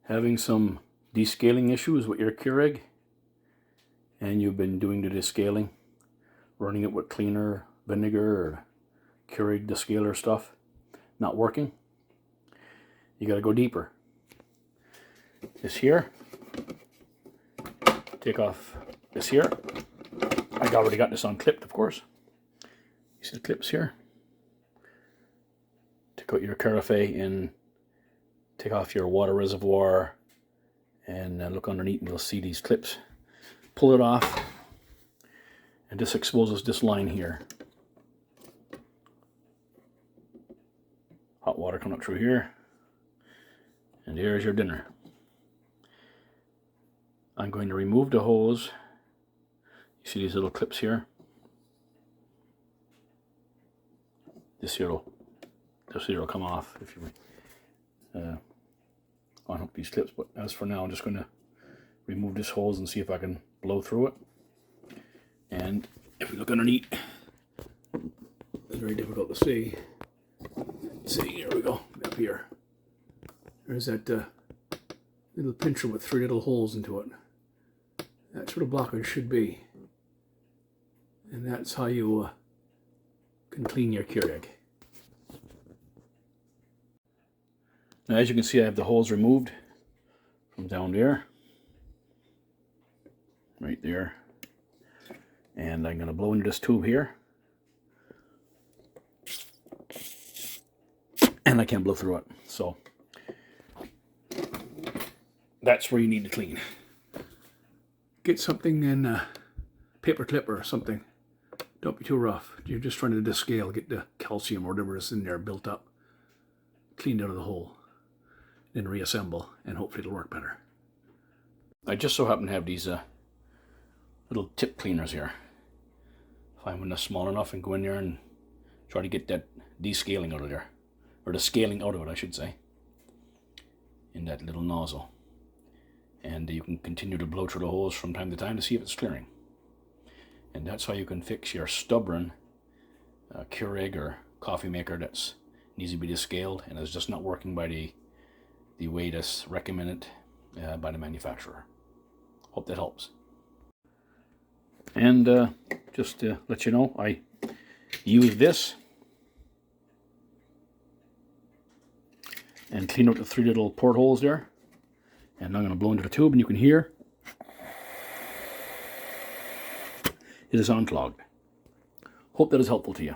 Having some descaling issues with your Kurig, and you've been doing the descaling, running it with cleaner, vinegar, or Kurig descaler stuff, not working, you got to go deeper. This here, take off this here. I already got this unclipped, of course. You see the clips here? Take out your carafe and take off your water reservoir, and look underneath and you'll see these clips. Pull it off, and this exposes this line here. Hot water coming up through here, and here's your dinner. I'm going to remove the hose. You see these little clips here? This here will come off if you unhook these clips, but as for now I'm just going to remove this hose and see if I can blow through it. And if we look underneath, it's very difficult to see. See, here we go, up here. There's that little pincher with 3 little holes into it. That's what a blockage should be. And that's how you can clean your Kurig. Now, as you can see, I have the holes removed from down there, right there, and I'm going to blow into this tube here, and I can't blow through it, so that's where you need to clean. Get something in a paper clip or something. Don't be too rough. You're just trying to descale, get the calcium or whatever is in there built up, cleaned out of the hole. Then reassemble, and hopefully it'll work better. I just so happen to have these little tip cleaners here. Find one that's small enough and go in there and try to get that descaling out of there, or the scaling out of it, I should say, in that little nozzle. And you can continue to blow through the hose from time to time to see if it's clearing. And that's how you can fix your stubborn Kurig or coffee maker that's needs to be descaled and is just not working by the way that's recommended by the manufacturer. Hope that helps. And just to let you know, I use this and clean out the 3 little portholes there. And I'm going to blow into the tube, and you can hear it is unclogged. Hope that is helpful to you.